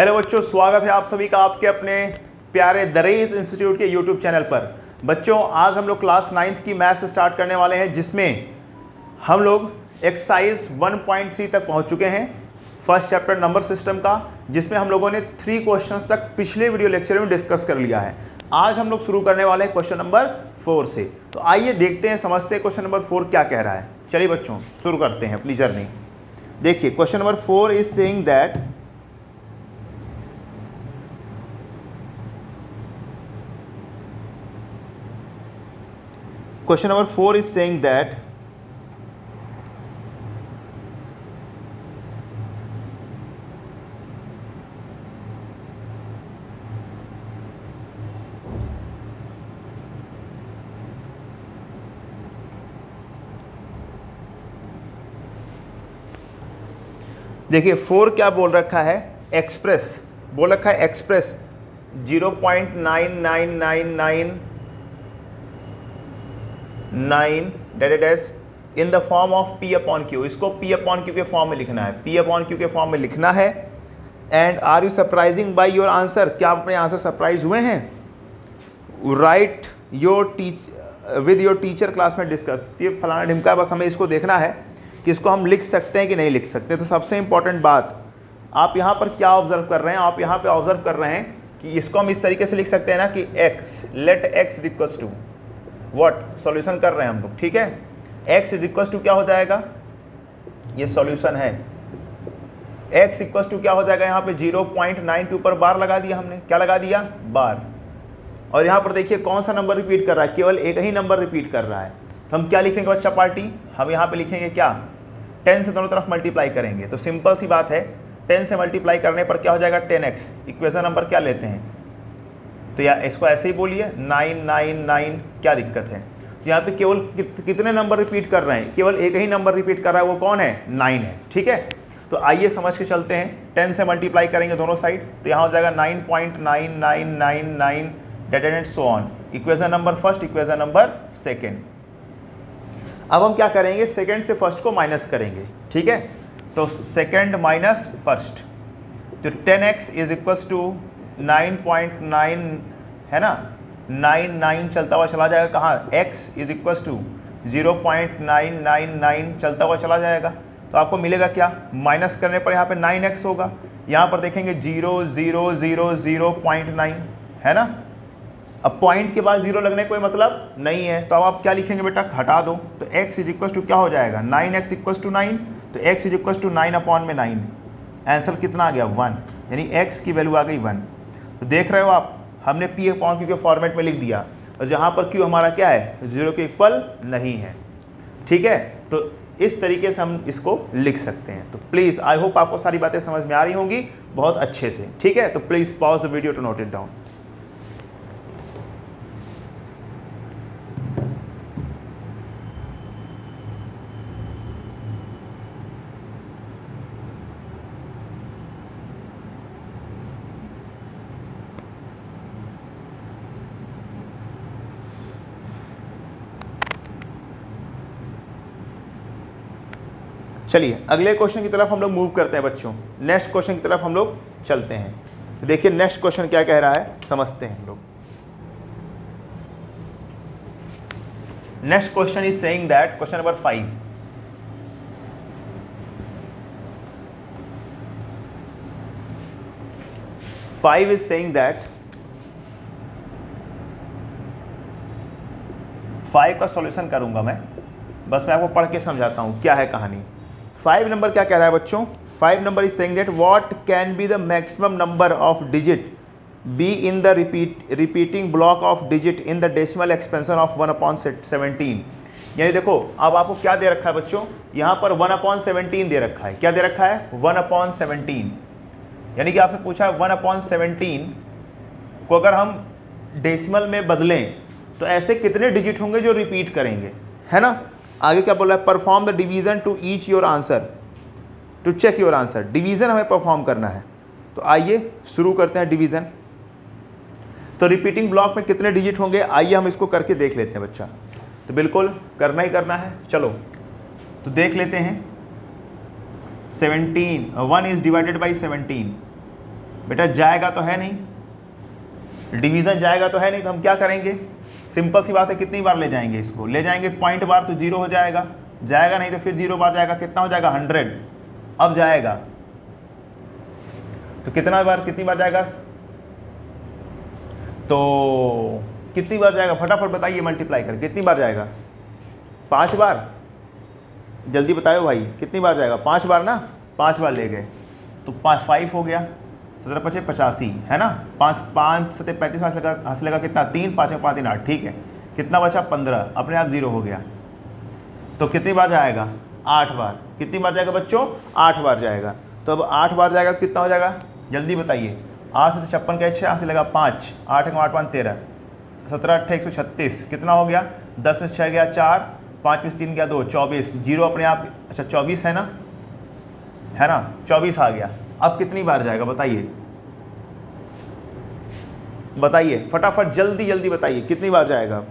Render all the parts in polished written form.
Hello बच्चों, स्वागत है आप सभी का आपके अपने प्यारे द रेस इंस्टीट्यूट के यूट्यूब चैनल पर। बच्चों, आज हम लोग क्लास 9th की मैथ्स स्टार्ट करने वाले हैं, जिसमें हम लोग एक्सरसाइज 1.3 तक पहुंच चुके हैं। फर्स्ट चैप्टर नंबर सिस्टम का, जिसमें हम लोगों ने 3 क्वेश्चंस तक पिछले वीडियो लेक्चर में डिस्कस कर लिया है। आज हम लोग शुरू करने वाले हैं क्वेश्चन नंबर 4 से। तो आइए देखते हैं, समझते हैं क्वेश्चन नंबर 4 क्या कह रहा है। चलिए बच्चों, शुरू करते हैं अपनी जर्नी। देखिए, question number 4 is saying that question number 4 is saying that देखिए 4 क्या बोल रखा है, एक्सप्रेस बोल रखा है। एक्सप्रेस 0.9999 डेडेडेस in the form of P upon Q। इसको P अपॉन Q के फॉर्म में लिखना है, P अपॉन Q के फॉर्म में लिखना है। And are you surprising by your answer? क्या आप अपने आंसर सरप्राइज हुए हैं? Write your with your teacher class में डिस्कस। ये फलाना ढिमका, बस हमें इसको देखना है कि इसको हम लिख सकते हैं कि नहीं लिख सकते। तो सबसे इंपॉर्टेंट बात, आप यहाँ पर क्या ऑब्जर्व कर रहे हैं? आप यहाँ पे ऑब्जर्व कर रहे हैं कि इसको हम इस तरीके से लिख सकते हैं ना कि x, let x equals to what, solution कर रहे हैं हम लोग, ठीक है। x इज इक्वल्स टू क्या हो जाएगा, ये सॉल्यूशन है। x इक्वल्स टू क्या हो जाएगा, यहाँ पे 0.9 के ऊपर बार लगा दिया हमने। क्या लगा दिया? बार। और यहाँ पर देखिए कौन सा नंबर रिपीट कर रहा है, केवल एक ही नंबर रिपीट कर रहा है। तो हम क्या लिखेंगे बच्चा पार्टी? हम यहाँ पे लिखेंगे क्या, 10 से दोनों तरफ मल्टीप्लाई करेंगे। तो सिंपल सी बात है, 10 से मल्टीप्लाई करने पर क्या हो जाएगा, 10x। इक्वेशन नंबर क्या लेते हैं, तो या इसको ऐसे ही बोलिए 999। क्या दिक्कत है? तो यहाँ पे केवल कितने नंबर रिपीट कर रहे हैं? केवल एक ही नंबर रिपीट कर रहा है, वो कौन है? 9 है, ठीक है। तो आइए समझ के चलते हैं। 10 से मल्टीप्लाई करेंगे दोनों साइड, तो यहाँ हो जाएगा 9.9999 dated and so on. Equation number first, equation number second. अब हम क्या करेंगे, सेकेंड से फर्स्ट को माइनस करेंगे, ठीक है। तो सेकेंड माइनस फर्स्ट, तो 10x इज इक्वल्स टू 9.9 है ना, 99 चलता हुआ चला जाएगा कहाँ, x इज इक्वल्स टू 0.999 चलता हुआ चला जाएगा। तो आपको मिलेगा क्या, माइनस करने पर यहाँ पे 9x होगा। यहाँ पर देखेंगे 0.9 है ना। अब पॉइंट के बाद 0 लगने कोई मतलब नहीं है, तो अब आप क्या लिखेंगे बेटा, हटा दो। तो x इज इक्वल्स टू क्या हो जाएगा, 9x इक्वल्स टू 9। तो x is equals to 9 upon में 9। आंसर कितना आ गया, 1, यानी x की वैल्यू आ गई 1। तो देख रहे हो आप, हमने P अपॉन Q के फॉर्मेट में लिख दिया, और जहाँ पर Q हमारा क्या है, 0 के इक्वल नहीं है, ठीक है। तो इस तरीके से हम इसको लिख सकते हैं। तो प्लीज़, आई होप आपको सारी बातें समझ में आ रही होंगी बहुत अच्छे से, ठीक है। तो please pause the video to note it down. चलिए अगले क्वेश्चन की तरफ हम लोग मूव करते हैं बच्चों। नेक्स्ट क्वेश्चन की तरफ हम लोग चलते हैं। तो देखिए नेक्स्ट क्वेश्चन क्या कह रहा है, समझते हैं हम लोग। Next question is saying that, question number 5 is saying that, 5 का सॉल्यूशन करूंगा मैं, बस मैं आपको पढ़ के समझाता हूं क्या है कहानी। 5 नंबर क्या कह रहा है बच्चों, 5 number is saying that what can be the maximum number of digit be in the repeating block of digit in the decimal expansion of 1/17। यानी देखो, अब आपको क्या दे रखा है बच्चों, यहाँ पर 1/17 दे रखा है। क्या दे रखा है, 1/17। यानी कि आपसे पूछा है 1/17 को अगर हम डेसिमल में बदलें तो ऐसे कितने डिजिट होंगे जो रिपीट करेंगे, है ना। आगे क्या बोल रहा है, perform the division to each your answer to check your answer. Division हमें परफॉर्म करना है। तो आइए शुरू करते हैं डिवीजन। तो रिपीटिंग ब्लॉक में कितने डिजिट होंगे, आइए हम इसको करके देख लेते हैं बच्चा। तो बिल्कुल करना ही करना है। चलो तो देख लेते हैं। 17, 1 is divided by 17, बेटा जाएगा तो है नहीं, डिवीज़न जाएगा तो है नहीं, तो हम क्या करेंगे, सिंपल सी बात है, कितनी बार ले जाएंगे इसको, ले जाएंगे पॉइंट बार तो 0 हो जाएगा, जाएगा नहीं तो फिर 0 बार जाएगा, कितना हो जाएगा 100, अब जाएगा तो कितनी बार जाएगा, तो कितनी बार जाएगा फटाफट बताइए, मल्टीप्लाई कर कितनी बार जाएगा, 5 बार, जल्दी बताओ भाई कितनी बार जाएगा, 5 बार ना, 5 बार ले गए तो 5 हो गया, 17 पचे 85 है ना, 5 7 35 हासिल लगा कितना 3, 5 5 3 8, ठीक है, कितना बचा 15, अपने आप 0 हो गया, तो कितनी बार जाएगा 8 बार, कितनी बार जाएगा बच्चों 8 बार जाएगा, तो अब 8 बार जाएगा तो कितना हो जाएगा जल्दी बताइए, 8 से 56 का 6 हासिल लगा 5, 8 8 5 13, 17 8 136, कितना हो गया, 10 में 6 गया 4, 5 में 3 गया 2, 24, 0 अपने आप, अच्छा 24 है ना, 24 आ गया, अब कितनी बार जाएगा बताइए, बताइए फटाफट जल्दी जल्दी बताइए कितनी बार जाएगा,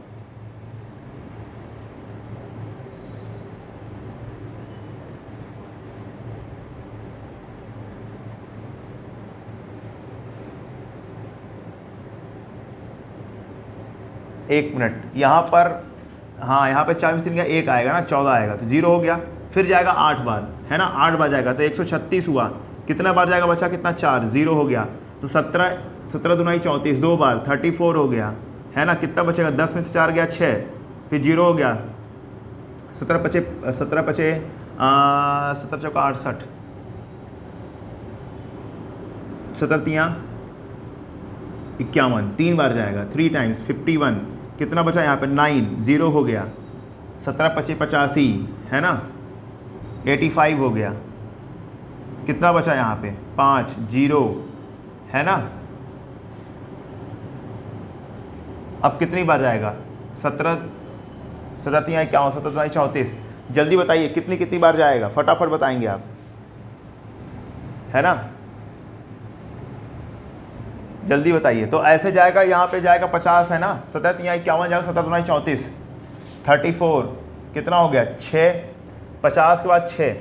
एक मिनट, यहाँ पर हाँ, यहाँ पे 4 में 3 गया 1 आएगा ना, 14 आएगा तो 0 हो गया, फिर जाएगा 8 बार है ना, 8 बार जाएगा तो 136 हुआ, कितना बार जाएगा बचा कितना 4, 0 हो गया, तो 17 दूनाई 34, 2 बार 34 हो गया है ना, कितना बचेगा 10 में से 4 गया 6, फिर 0 हो गया, 17 पचे 17 चौका 68, 17 तियाँ 51, 3 बार जाएगा, 3 टाइम्स 51, कितना बचा यहाँ पे 9, 0 हो गया, 17 पचे 85 है ना, 85 हो गया, कितना बचा यहाँ पे 5, 0 है ना, अब कितनी बार जाएगा 17 तियाँ 51, 17 दूनाई 34, जल्दी बताइए कितनी बार जाएगा, फटाफट बताएंगे आप है ना, जल्दी बताइए, तो ऐसे जाएगा, यहाँ पे जाएगा 50 है ना, 17 तियाँ 51 जाएगा, 17 दूनाई 34, 34 कितना हो गया 6, 50 के बाद 6,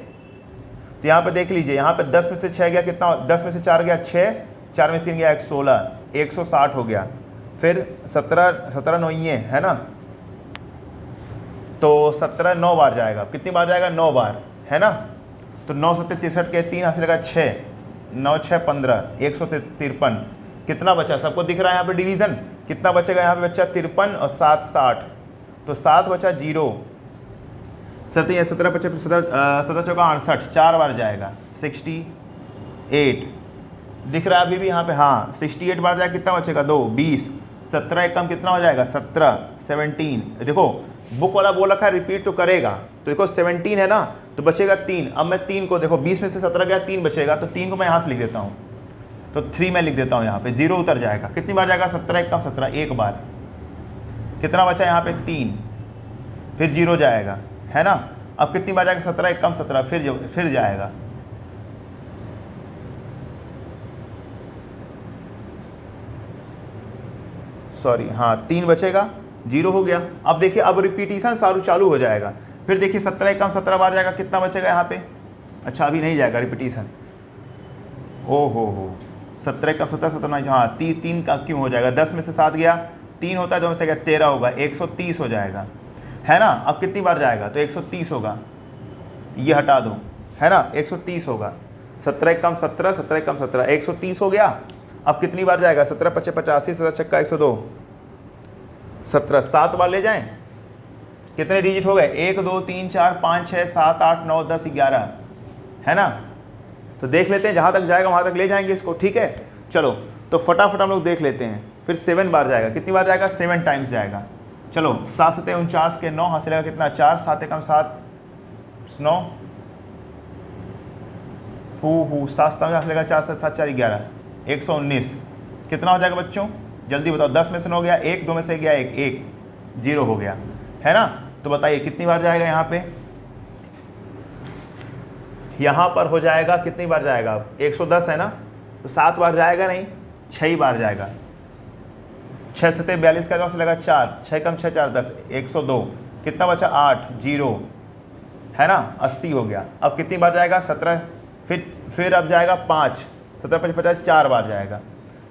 तो यहाँ पे देख लीजिए, यहाँ पे 10 में से 6 गया कितना, 10 में से 4 गया 6, 4 में से 3 गया 16, 160 हो गया, फिर 17 9 ये है ना, तो 17 9 बार जाएगा, कितनी बार जाएगा 9 बार है ना, तो 9 7 63 के 3 हासिल लगा 6, 9 6 15, 153, कितना बचा, सबको दिख रहा है यहाँ पे डिवीज़न, कितना बचेगा यहाँ पे बच्चा 53 और 7 60, तो 7 बचा 0, 17 चौका 68, 4 बार जाएगा 68, दिख रहा है अभी भी यहाँ पे, हाँ 68 बार जाएगा, कितना बचेगा 2, 20, 17 एक कम कितना हो जाएगा 17, 17, देखो बुक वाला बोल रखा है रिपीट तो करेगा, तो देखो 17 है ना, तो बचेगा 3, अब मैं 3 को देखो 20 में से 17 गया 3 बचेगा, तो 3 को मैं यहाँ से लिख देता हूँ, तो 3 मैं लिख देता हूँ यहाँ पे, 0 उतर जाएगा, कितनी बार जाएगा 17 एक कम 17, एक बार, कितना बचा यहाँ पे 3, फिर 0 जाएगा है ना, अब कितनी बार जाएगा 17 एक कम 17, फिर जाएगा, सॉरी हाँ 3 बचेगा, 0 हो गया, अब देखिए अब रिपीटिशन चालू हो जाएगा, फिर देखिए 17 एक कम 17 बार जाएगा, कितना बचेगा यहाँ पे, अच्छा अभी नहीं जाएगा रिपीटिशन, ओ हो 17 कम 17 17 हाँ 3 का क्यों हो जाएगा, 10 में से 7 गया 3 होता है, 2 में से गया 13 होगा, 130 हो जाएगा है ना, अब कितनी बार जाएगा तो 130 होगा, ये हटा दो है ना, 130 होगा, 17 कम 17 17 कम 17 130 हो गया, अब कितनी बार जाएगा 17 पचे 85, 17 छक्का 102, 17 7 बार ले जाएं, कितने डिजिट हो गए 1 2 3 4 5 6 7 8 9 10 11 है ना, तो देख लेते हैं जहाँ तक जाएगा वहाँ तक ले जाएंगे इसको, ठीक है चलो, तो फटाफट हम लोग देख लेते हैं, फिर 7 बार जाएगा, कितनी बार जाएगा 7 टाइम्स जाएगा, चलो 7 7 49 के 9 हासिल लगा कितना 4, 7 कम 7 9, 7 7 हासिल लगा 4 7 4 11, 119, कितना हो जाएगा बच्चों जल्दी बताओ, 10 में से 9 गया 1, 2 में से गया 1, 0 हो गया है ना, तो बताइए कितनी बार जाएगा यहाँ पे, यहाँ पर हो जाएगा कितनी बार जाएगा, 110 है ना, तो 7 बार जाएगा नहीं, 6 ही बार जाएगा, 6 7 42 का 2 से लगा 4, 6 कम 6 4 10, 102, कितना बचा 8, 0 है ना, 80 हो गया, अब कितनी बार जाएगा 17, फिर अब जाएगा 5, 17 5 50 4 बार जाएगा,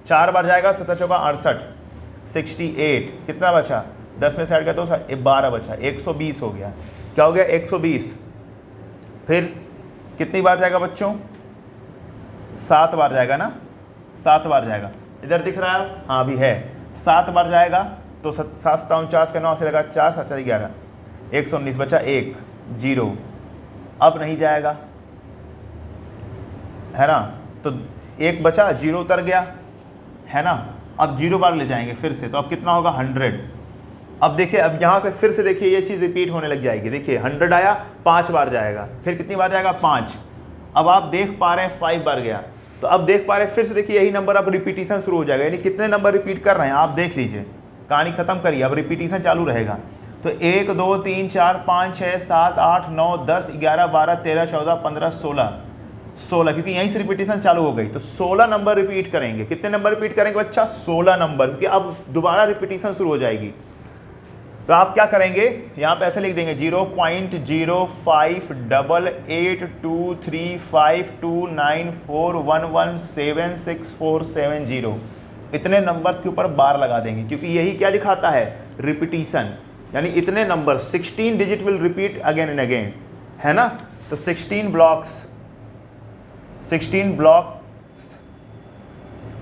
4 बार जाएगा, 17 चौका 68, 68 कितना बचा, 10 में से हट गया तो 12 बचा, 120 हो गया। क्या हो गया 120। फिर कितनी बार जाएगा बच्चों, 7 बार जाएगा ना, 7 बार जाएगा। इधर दिख रहा है, हाँ अभी है, 7 बार जाएगा तो 7 7 49 के 9 से लगा 4 7 4 11, 119 बचा 1 0। अब नहीं जाएगा है ना, तो 1 बचा, 0 उतर गया है ना। अब 0 बार ले जाएंगे फिर से, तो अब कितना होगा 100। अब देखिए, अब यहाँ से फिर से देखिए ये चीज़ रिपीट होने लग जाएगी। देखिए 100 आया, 5 बार जाएगा, फिर कितनी बार जाएगा 5। अब आप देख पा रहे हैं 5 बार गया, तो अब देख पा रहे हैं फिर से देखिए यही नंबर अब रिपीटिशन शुरू हो जाएगा। यानी कितने नंबर रिपीट कर रहे हैं आप देख लीजिए, कहानी खत्म करिए, अब रिपीटिशन चालू रहेगा। तो 1 2 3 4 5 6 7 8 9 10 11 12 13 14 15 16, क्योंकि यहीं से रिपीटिशन चालू हो गई। तो 16 नंबर रिपीट करेंगे। कितने नंबर रिपीट करेंगे बच्चा, 16 नंबर, क्योंकि अब दोबारा रिपीटिशन शुरू हो जाएगी। तो आप क्या करेंगे, यहाँ पे ऐसे लिख देंगे 0.058823529411764770। इतने नंबर्स के ऊपर बार लगा देंगे, क्योंकि यही क्या दिखाता है, रिपीटिशन। यानी इतने number 16 digit will repeat again and again, है ना। तो 16 ब्लॉक्स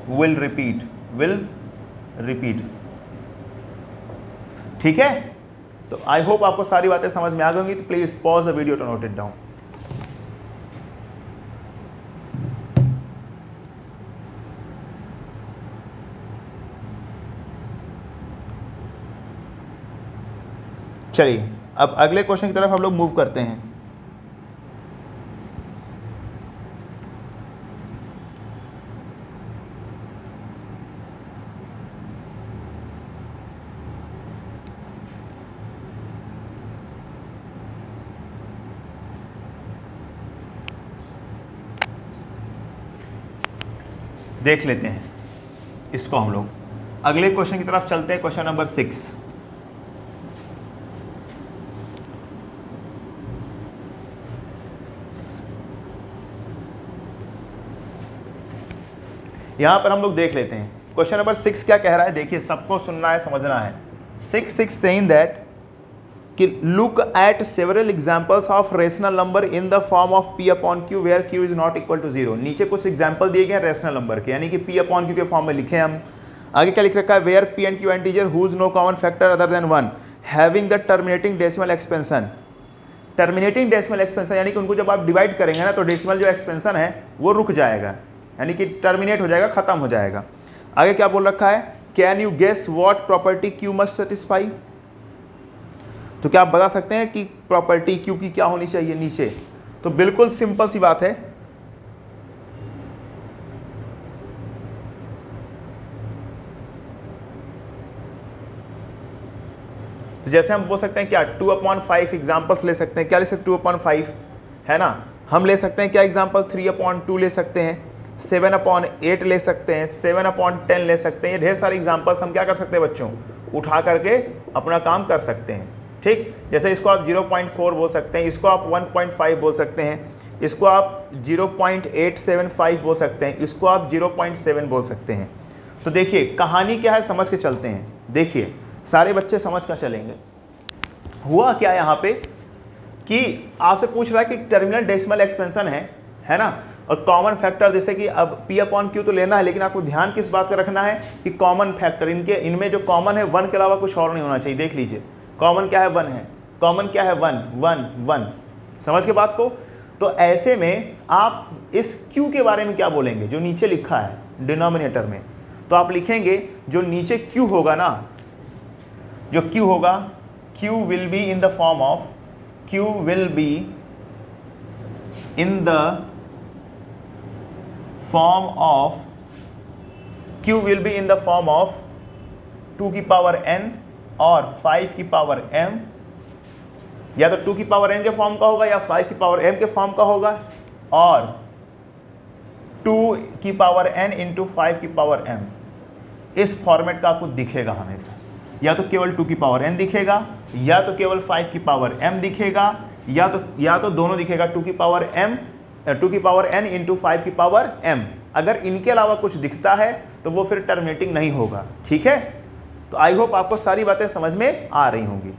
विल रिपीट। ठीक है, तो आई होप आपको सारी बातें समझ में आ गई होंगी। तो please pause the video to note it down. चलिए अब अगले क्वेश्चन की तरफ हम लोग मूव करते हैं। देख लेते हैं इसको, हम लोग अगले क्वेश्चन की तरफ चलते हैं। Question number 6। यहां पर हम लोग देख लेते हैं क्वेश्चन नंबर 6 क्या कह रहा है। देखिए सबको सुनना है, समझना है। 6 सेइंग दैट कि look at several examples of rational number in the form of P upon Q where Q is not equal to 0। नीचे कुछ एग्जाम्पल दिए गए रेशनल नंबर के, यानी कि पी अपॉन क्यू के फॉर्म में लिखे हम। आगे क्या लिख रखा है, where P and Q integer whose no common factor other than 1 having the terminating decimal expansion. Terminating decimal expansion यानी कि उनको जब आप डिवाइड करेंगे ना, तो डेसिमल जो एक्सपेंशन है वो रुक जाएगा, यानी कि टर्मिनेट हो जाएगा, खत्म हो जाएगा। आगे क्या बोल रखा है, can you guess what property Q must satisfy. तो क्या आप बता सकते हैं कि प्रॉपर्टी क्यू की क्या होनी चाहिए नीचे। तो बिल्कुल सिंपल सी बात है, तो जैसे हम बोल सकते हैं क्या 2/5 एग्जाम्पल्स ले सकते हैं। क्या ले सकते हैं 2/5, है ना। हम ले सकते हैं क्या एग्जाम्पल 3/2 ले सकते हैं, 7/8 ले सकते हैं, 7/10 ले सकते हैं। ये ढेर सारे एग्जाम्पल्स हम क्या कर सकते हैं बच्चों, उठा करके अपना काम कर सकते हैं। ठीक, जैसे इसको आप 0.4 बोल सकते हैं, इसको आप 1.5 बोल सकते हैं, इसको आप 0.875 बोल सकते हैं, इसको आप 0.7 बोल सकते हैं। तो देखिए कहानी क्या है, समझ के चलते हैं। देखिए सारे बच्चे समझ कर चलेंगे। हुआ क्या यहाँ पे कि आपसे पूछ रहा है कि टर्मिनल डेसिमल एक्सपेंशन है ना, और कॉमन फैक्टर, जैसे कि अब पी अपॉन क्यू तो लेना है, लेकिन आपको ध्यान किस बात का रखना है कि कॉमन फैक्टर, इनमें जो कॉमन है 1 के अलावा कुछ और नहीं होना चाहिए। देख लीजिए कॉमन क्या है, 1 है, कॉमन क्या है 1 1 1। समझ के बात को। तो ऐसे में आप इस q के बारे में क्या बोलेंगे, जो नीचे लिखा है डिनोमिनेटर में। तो आप लिखेंगे जो नीचे q होगा ना, जो q होगा, q will be in the form of, q will be in the form of, q will be in the form of 2 की पावर n और 5 की पावर m, या तो 2 की पावर n के फॉर्म का होगा या 5 की पावर m के फॉर्म का होगा, और 2 की पावर n इंटू 5 की पावर m। इस फॉर्मेट का आपको दिखेगा हमेशा, या तो केवल 2 की पावर n दिखेगा, या तो केवल 5 की पावर m दिखेगा, या तो दोनों दिखेगा, 2 की पावर n इंटू 5 की पावर m। अगर इनके अलावा कुछ दिखता है तो वो फिर टर्मिनेटिंग नहीं होगा। ठीक है, तो आई होप आपको सारी बातें समझ में आ रही होंगी।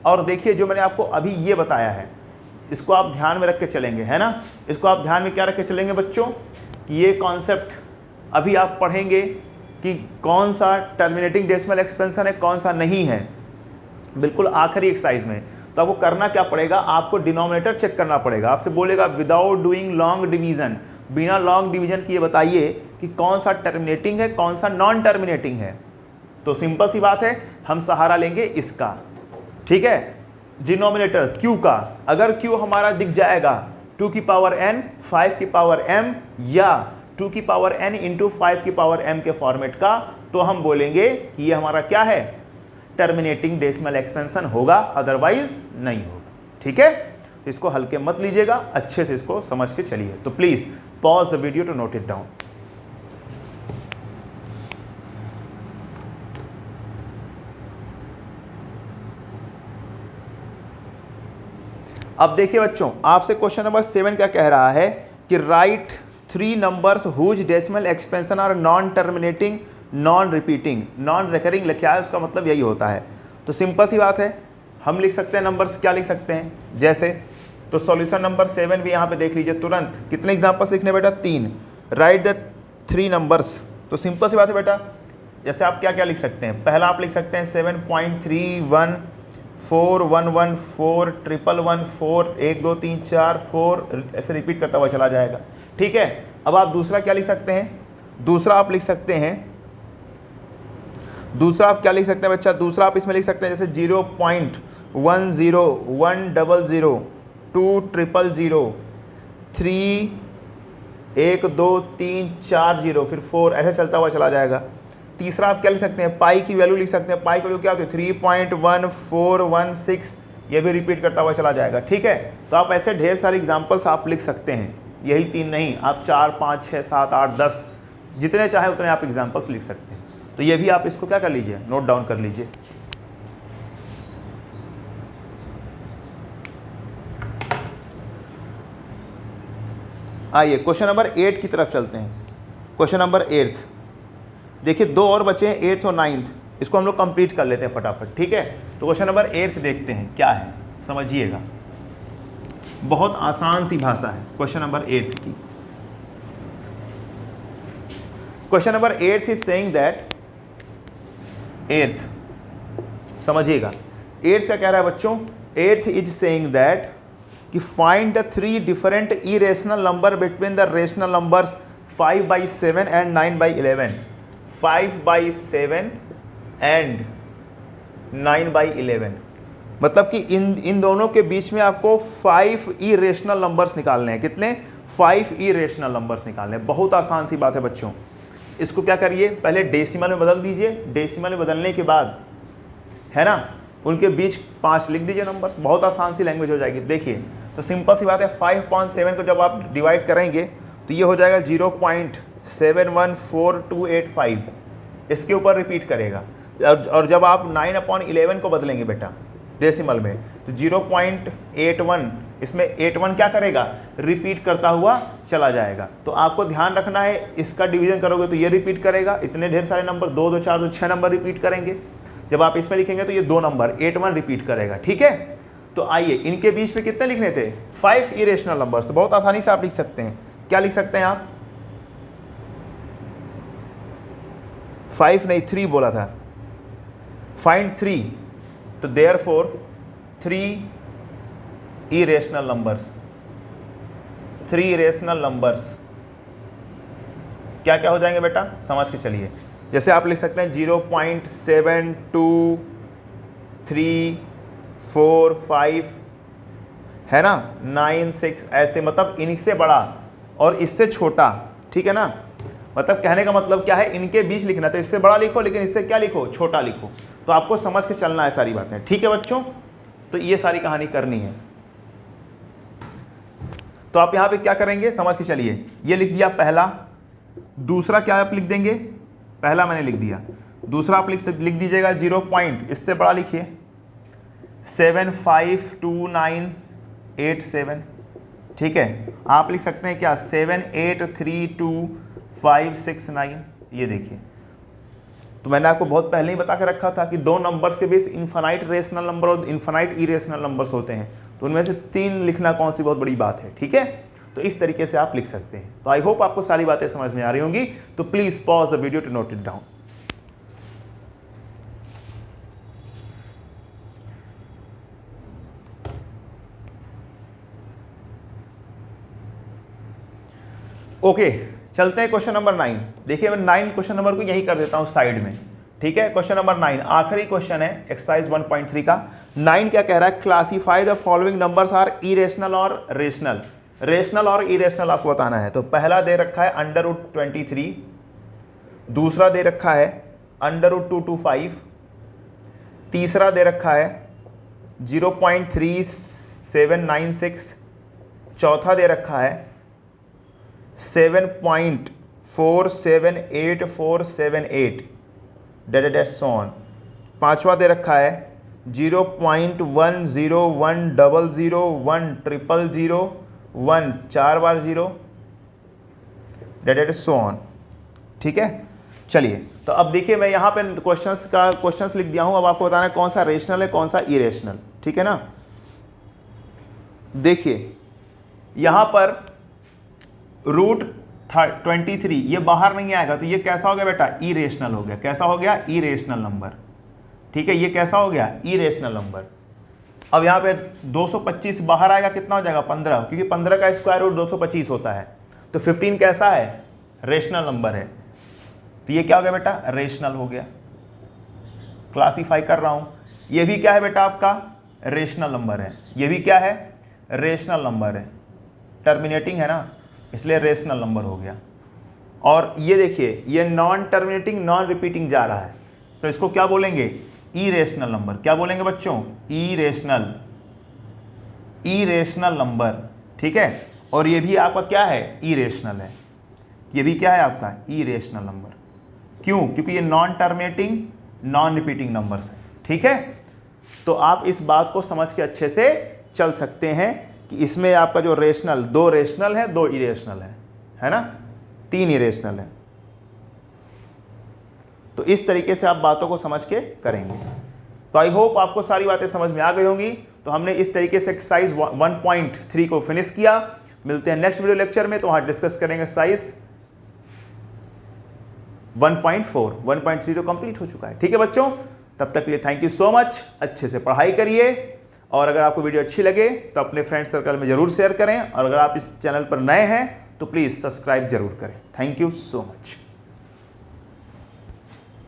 और देखिए जो मैंने आपको अभी ये बताया है इसको आप ध्यान में रख के चलेंगे, है ना। इसको आप ध्यान में क्या रख के चलेंगे बच्चों कि ये कॉन्सेप्ट अभी आप पढ़ेंगे कि कौन सा टर्मिनेटिंग डेसिमल एक्सपेंशन है, कौन सा नहीं है, बिल्कुल आखिरी एक्सरसाइज में। तो आपको करना क्या पड़ेगा, आपको डिनोमिनेटर चेक करना पड़ेगा। आपसे बोलेगा विदाउट डूइंग लॉन्ग डिवीजन, बिना लॉन्ग डिवीजन किए बताइए कि कौन सा टर्मिनेटिंग है, कौन सा नॉन टर्मिनेटिंग है। तो सिंपल सी बात है, हम सहारा लेंगे इसका। ठीक है, डिनोमिनेटर q का, अगर q हमारा दिख जाएगा 2 की पावर n 5 की पावर m या 2 की पावर n इंटू 5 की पावर m के फॉर्मेट का, तो हम बोलेंगे कि ये हमारा क्या है, टर्मिनेटिंग डेसिमल एक्सपेंशन होगा, अदरवाइज नहीं होगा। ठीक है, तो इसको हल्के मत लीजिएगा, अच्छे से इसको समझ के चलिए। तो please pause the video to note it down. अब देखिए बच्चों, आपसे क्वेश्चन नंबर 7 क्या कह रहा है कि write 3 numbers whose decimal expansion are non terminating non repeating. Non recurring लिखा है, उसका मतलब यही होता है। तो सिंपल सी बात है, हम लिख सकते हैं नंबर्स, क्या लिख सकते हैं जैसे, तो सॉल्यूशन नंबर 7 भी यहाँ पे देख लीजिए तुरंत। कितने एग्जाम्पल्स लिखने बेटा, 3। Right the 3 numbers. तो सिंपल सी बात है बेटा, जैसे आप क्या क्या लिख सकते हैं, पहला आप लिख सकते हैं 7.31 4 1 1 4 1 1 4 1 2 3 4 4, ऐसे रिपीट करता हुआ चला जाएगा। ठीक है, अब आप दूसरा क्या लिख सकते हैं, दूसरा आप लिख सकते हैं, दूसरा आप क्या लिख सकते हैं बच्चा, दूसरा आप इसमें लिख सकते हैं जैसे 0.10 100 2 000 3 1 2 3 4 0 फिर 4, ऐसे चलता हुआ चला जाएगा। तीसरा आप क्या लिख सकते हैं, पाई की वैल्यू लिख सकते हैं। पाई की वैल्यू क्या होती है, 3.1416, ये भी रिपीट करता हुआ चला जाएगा। ठीक है, तो आप ऐसे ढेर सारे एग्जांपल्स आप लिख सकते हैं, यही 3 नहीं, आप 4 5 6 7 8 10 जितने चाहे उतने आप एग्जांपल्स लिख सकते हैं। तो ये भी आप इसको क्या कर लीजिए, नोट डाउन कर लीजिए। आइए क्वेश्चन नंबर 8 की तरफ चलते हैं। क्वेश्चन नंबर 8 देखिए, 2 और बचे हैं, 8th और 9th, इसको हम लोग कंप्लीट कर लेते हैं फटाफट। ठीक है, तो क्वेश्चन नंबर 8 देखते हैं क्या है, समझिएगा, बहुत आसान सी भाषा है क्वेश्चन नंबर 8 की। Question number 8 is saying that, 8th समझिएगा, 8th क्या कह रहा है बच्चों, 8th इज सेइंग दैट कि find the 3 different irrational number between the rational numbers 5/7 and 9/11। 5/7 and 9/11 मतलब कि इन दोनों के बीच में आपको 5 इरेशनल नंबर्स निकालने हैं। कितने, 5 इरेशनल नंबर्स निकालने हैं। बहुत आसान सी बात है बच्चों। इसको क्या करिए, पहले डेसिमल में बदल दीजिए, डेसिमल में बदलने के बाद है ना उनके बीच 5 लिख दीजिए नंबर्स। बहुत आसान सी लैंग्वेज हो जाएगी। देखिए तो सिंपल सी बात है, 5/7 को जब आप डिवाइड करेंगे तो ये हो जाएगा 0.714285, इसके ऊपर रिपीट करेगा। और जब आप 9/11 को बदलेंगे बेटा डेसिमल में तो 0.81, इसमें 81 क्या करेगा, रिपीट करता हुआ चला जाएगा। तो आपको ध्यान रखना है, इसका डिवीजन करोगे तो ये रिपीट करेगा, इतने ढेर सारे नंबर 2 2 4 2 6 नंबर रिपीट करेंगे। जब आप इसमें लिखेंगे तो ये 2 नंबर 81 रिपीट करेगा। ठीक है, तो आइए इनके बीच में कितने लिखने थे, 5 इरेशनल नंबर्स। तो बहुत आसानी से आप लिख सकते हैं, क्या लिख सकते हैं आप, 5 नहीं 3 बोला था, फाइंड 3, तो therefore 3 irrational numbers, 3 irrational numbers क्या क्या हो जाएंगे बेटा, समझ के चलिए। जैसे आप लिख सकते हैं 0.7235 है ना, 96, ऐसे मतलब इनसे बड़ा और इससे छोटा। ठीक है ना, मतलब कहने का मतलब क्या है, इनके बीच लिखना, तो इससे बड़ा लिखो लेकिन इससे क्या लिखो, छोटा लिखो। तो आपको समझ के चलना है सारी बातें। ठीक है बच्चों, तो ये सारी कहानी करनी है। तो आप यहाँ पे क्या करेंगे, समझ के चलिए। ये लिख दिया पहला, दूसरा क्या आप लिख देंगे, पहला मैंने लिख दिया, दूसरा आप लिख दीजिएगा 0. इससे बड़ा लिखिए 752987। ठीक है, आप लिख सकते हैं क्या 7832 5, 6, 9, ये देखिए। तो मैंने आपको बहुत पहले ही बता के रखा था कि दो नंबर्स के बीच इन्फानाइट रेशनल नंबर और इन्फानाइट इरेशनल नंबर्स होते हैं, तो उनमें से 3 लिखना कौन सी बहुत बड़ी बात है, ठीक है। तो इस तरीके से आप लिख सकते हैं। तो आई होप आपको सारी बातें समझ में आ रही होंगी। तो please pause the video to note it down. Okay, चलते हैं क्वेश्चन नंबर 9। देखिए मैं 9 क्वेश्चन नंबर को यही कर देता हूं साइड में, ठीक है। क्वेश्चन नंबर 9 आखिरी क्वेश्चन है एक्सरसाइज 1.3 का। 9 क्या कह रहा है, classify the following numbers are irrational और रेशनल। रेशनल और इरेशनल आपको बताना है। तो पहला दे रखा है √23, दूसरा दे रखा है √225, तीसरा दे रखा है 0.3796, चौथा दे रखा है 7.478478 डेडेडेस सोन, पांचवा दे रखा है 0.101001001 4 बार 0 डेडेडेस सोन, ठीक है। चलिए तो अब देखिए मैं यहाँ पे क्वेश्चंस लिख दिया हूँ। अब आपको बताना है कौन सा रेशनल है कौन सा इरेशनल, ठीक है ना। देखिए यहाँ पर √23 ये बाहर नहीं आएगा, तो ये कैसा हो गया बेटा, इरेशनल हो गया। कैसा हो गया, इरेशनल नंबर, ठीक है। ये कैसा हो गया, इरेशनल नंबर। अब यहाँ पे 225 बाहर आएगा, कितना हो जाएगा 15, क्योंकि 15 का स्क्वायर रूट 225 होता है। तो 15 कैसा है, रेशनल नंबर है। तो ये क्या हो गया बेटा, रेशनल हो गया। क्लासीफाई कर रहा हूं, ये भी क्या है बेटा आपका, रेशनल नंबर है। ये भी क्या है, रेशनल नंबर है। टर्मिनेटिंग है ना, इसलिए रेशनल नंबर हो गया। और ये देखिए ये नॉन टर्मिनेटिंग नॉन रिपीटिंग जा रहा है, तो इसको क्या बोलेंगे, इरेशनल नंबर। क्या बोलेंगे बच्चों, इरेशनल, इरेशनल नंबर, ठीक है। और ये भी आपका क्या है, इरेशनल है। ये भी क्या है आपका, इरेशनल नंबर। क्यों, क्योंकि ये non terminating non repeating numbers हैं, ठीक है। तो आप इस बात को समझ के अच्छे से चल सकते हैं कि इसमें आपका जो रेशनल, 2 रेशनल है 2 इरेशनल है ना, 3 इरेशनल है। तो इस तरीके से आप बातों को समझ के करेंगे। तो आई होप आपको सारी बातें समझ में आ गई होंगी। तो हमने इस तरीके से एक्सरसाइज 1.3 को फिनिश किया। मिलते हैं नेक्स्ट वीडियो लेक्चर में, तो वहां डिस्कस करेंगे एक्सरसाइज 1.4। 1.3 तो कंप्लीट हो चुका है, ठीक है बच्चों। तब तक के लिए थैंक यू सो मच। अच्छे से पढ़ाई करिए, और अगर आपको वीडियो अच्छी लगे तो अपने फ्रेंड सर्कल में जरूर शेयर करें, और अगर आप इस चैनल पर नए हैं तो प्लीज़ सब्सक्राइब जरूर करें। Thank you so much.